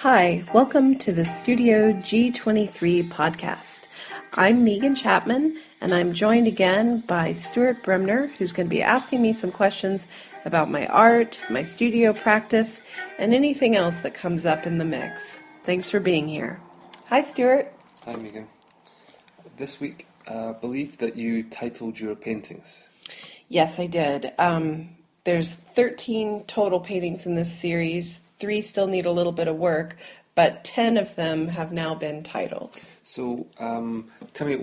Hi, welcome to the Studio G23 podcast. I'm Megan Chapman, and I'm joined again by Stuart Bremner, who's going to be asking me some questions about my art, my studio practice, and anything else that comes up in the mix. Thanks for being here. Hi, Stuart. Hi, Megan. This week, I believe that you titled your paintings. Yes, I did. There's 13 total paintings in this series. 3 still need a little bit of work, but 10 of them have now been titled. So, tell me,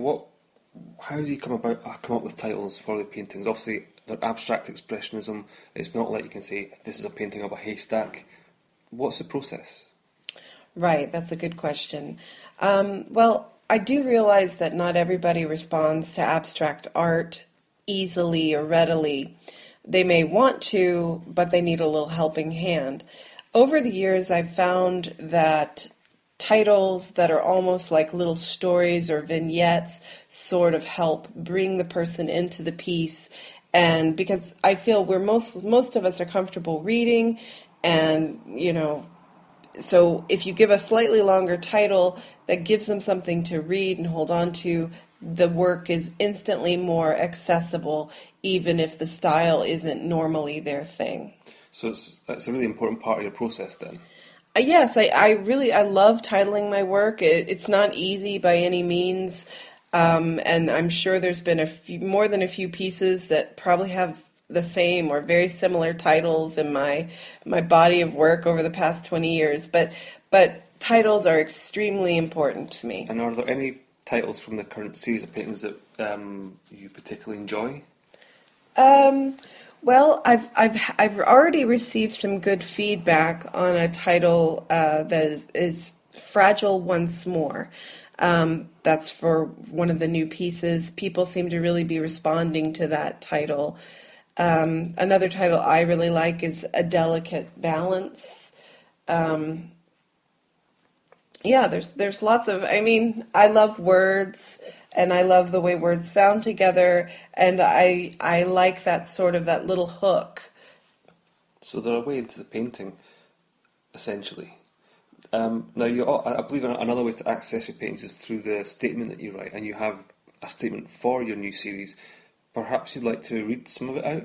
how do you come up with titles for the paintings? Obviously, they're abstract expressionism. It's not like you can say, this is a painting of a haystack. What's the process? Right, that's a good question. Well, I do realize that not everybody responds to abstract art easily or readily. They may want to, but they need a little helping hand. Over the years, I've found that titles that are almost like little stories or vignettes sort of help bring the person into the piece. And because I feel most of us are comfortable reading, and so if you give a slightly longer title that gives them something to read and hold on to, the work is instantly more accessible, even if the style isn't normally their thing. So that's a really important part of your process then. Yes, I love titling my work. It's not easy by any means, and I'm sure there's been more than a few pieces that probably have the same or very similar titles in my body of work over the past 20 years. But titles are extremely important to me. And are there any titles from the current series of paintings that you particularly enjoy? Well, I've already received some good feedback on a title that is Fragile Once More. That's for one of the new pieces. People seem to really be responding to that title. Another title I really like is A Delicate Balance. There's lots of, I love words, and I love the way words sound together, and I like that little hook. So they're a way into the painting, essentially. Now, I believe another way to access your paintings is through the statement that you write, and you have a statement for your new series. Perhaps you'd like to read some of it out?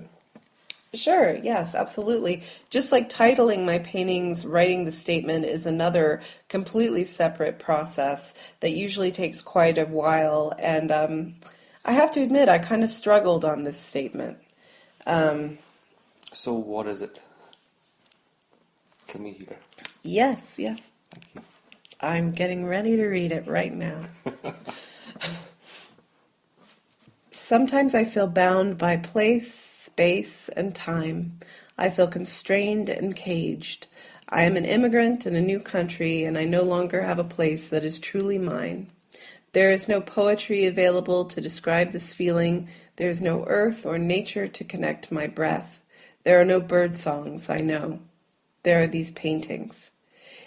Sure, yes, absolutely. Just like titling my paintings, writing the statement is another completely separate process that usually takes quite a while, and I have to admit, I kind of struggled on this statement. So what is it? Can we hear? Yes. Thank you. I'm getting ready to read it right now. Sometimes I feel bound by place, space, and time. I feel constrained and caged. I am an immigrant in a new country, and I no longer have a place that is truly mine. There is no poetry available to describe this feeling. There is no earth or nature to connect my breath. There are no bird songs, I know. There are these paintings.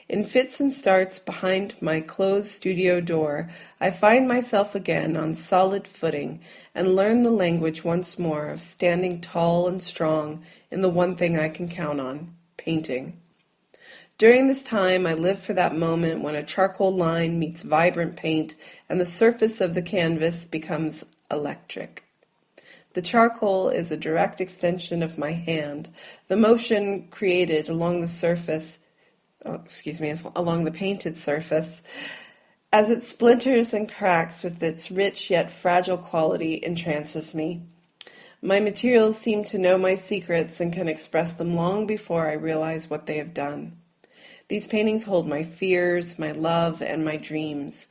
In fits and starts behind my closed studio door, I find myself again on solid footing and learn the language once more of standing tall and strong in the one thing I can count on, painting. During this time, I live for that moment when a charcoal line meets vibrant paint and the surface of the canvas becomes electric. The charcoal is a direct extension of my hand. The motion created along the painted surface, as it splinters and cracks with its rich yet fragile quality, entrances me. My materials seem to know my secrets and can express them long before I realize what they have done. These paintings hold my fears, my love, and my dreams.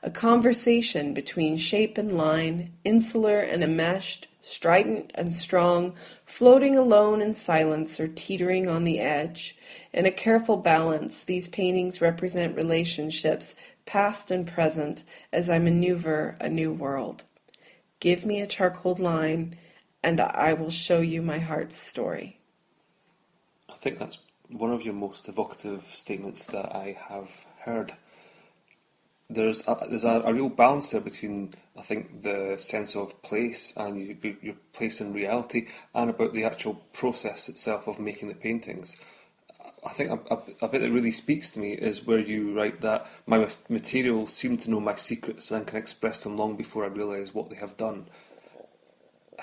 A conversation between shape and line, insular and enmeshed, strident and strong, floating alone in silence or teetering on the edge. In a careful balance, these paintings represent relationships, past and present, as I maneuver a new world. Give me a charcoal line, and I will show you my heart's story. I think that's one of your most evocative statements that I have heard. There's a real balance there between, I think, the sense of place and your place in reality, and about the actual process itself of making the paintings. I think a bit that really speaks to me is where you write that my materials seem to know my secrets and can express them long before I realise what they have done.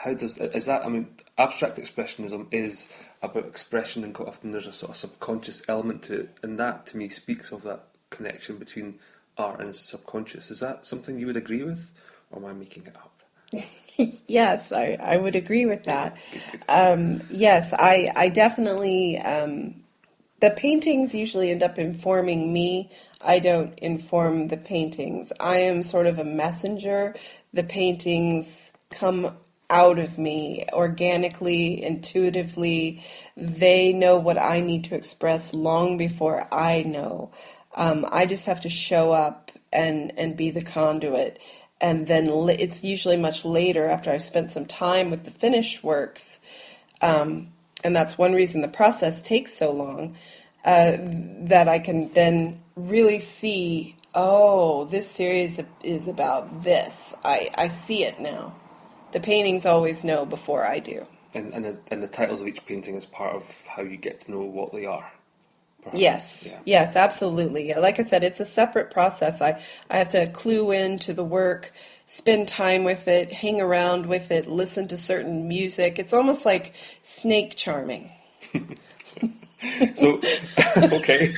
Is that? I mean, abstract expressionism is about expression, and quite often there's a sort of subconscious element to it, and that to me speaks of that connection between art and subconscious. Is that something you would agree with, or am I making it up? Yes, I would agree with that. Yes, I definitely, the paintings usually end up informing me. I don't inform the paintings. I am sort of a messenger. The paintings come out of me organically, intuitively. They know what I need to express long before I know. I just have to show up and be the conduit. And then it's usually much later after I've spent some time with the finished works. And that's one reason the process takes so long, that I can then really see, oh, this series is about this. I see it now. The paintings always know before I do. And the titles of each painting is part of how you get to know what they are. Perhaps. Yes, yeah. Yes, absolutely. Like I said, it's a separate process. I have to clue into the work, spend time with it, hang around with it, listen to certain music. It's almost like snake charming. So, okay.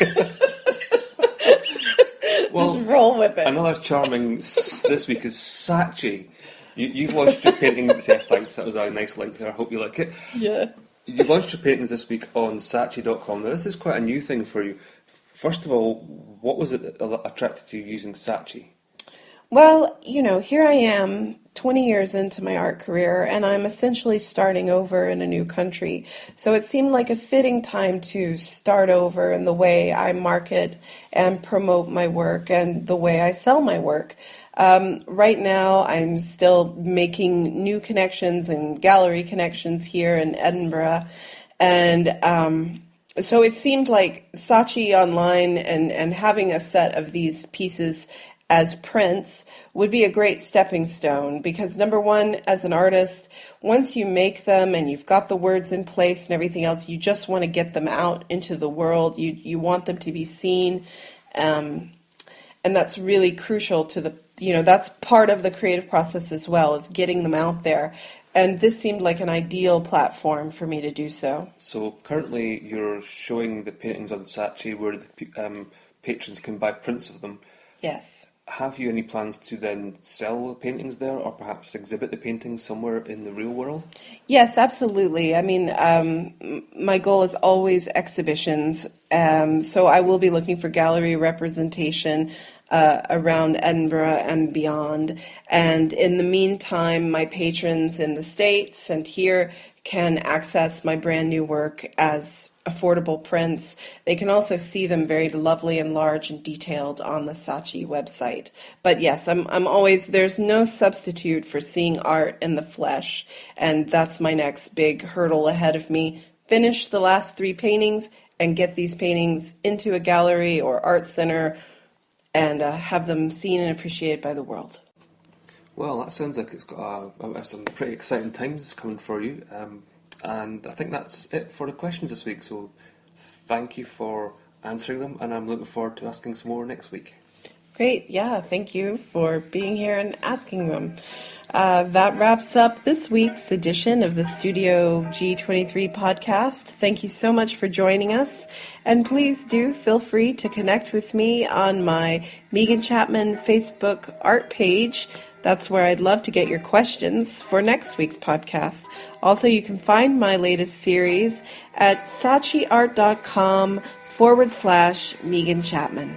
Well, just roll with it. Another charming this week is Saatchi. You've launched your paintings. Yeah, thanks. That was a nice link there. I hope you like it. Yeah. You launched your paintings this week on Saatchi.com. Now, this is quite a new thing for you. First of all, what was it that attracted to you using Saatchi? Well, here I am 20 years into my art career, and I'm essentially starting over in a new country. So it seemed like a fitting time to start over in the way I market and promote my work and the way I sell my work. Right now, I'm still making new connections and gallery connections here in Edinburgh. And so it seemed like Saatchi online and having a set of these pieces as prints would be a great stepping stone, because number one, as an artist, once you make them and you've got the words in place and everything else, you just want to get them out into the world. You want them to be seen, and that's really crucial to that's part of the creative process as well, is getting them out there. And this seemed like an ideal platform for me to do so. So currently you're showing the paintings on Saatchi where the patrons can buy prints of them. Yes. Have you any plans to then sell the paintings there, or perhaps exhibit the paintings somewhere in the real world? Yes, absolutely. I mean, my goal is always exhibitions. So I will be looking for gallery representation around Edinburgh and beyond. And in the meantime, my patrons in the States and here can access my brand new work as affordable prints. They can also see them very lovely and large and detailed on the Saatchi website. But yes, I'm always, there's no substitute for seeing art in the flesh. And that's my next big hurdle ahead of me. Finish the last 3 paintings and get these paintings into a gallery or art center and have them seen and appreciated by the world. Well, that sounds like it's got some pretty exciting times coming for you. And I think that's it for the questions this week. So thank you for answering them, and I'm looking forward to asking some more next week. Great. Yeah, thank you for being here and asking them. That wraps up this week's edition of the Studio G23 podcast. Thank you so much for joining us. And please do feel free to connect with me on my Megan Chapman Facebook art page. That's where I'd love to get your questions for next week's podcast. Also, you can find my latest series at saatchiart.com/Megan Chapman.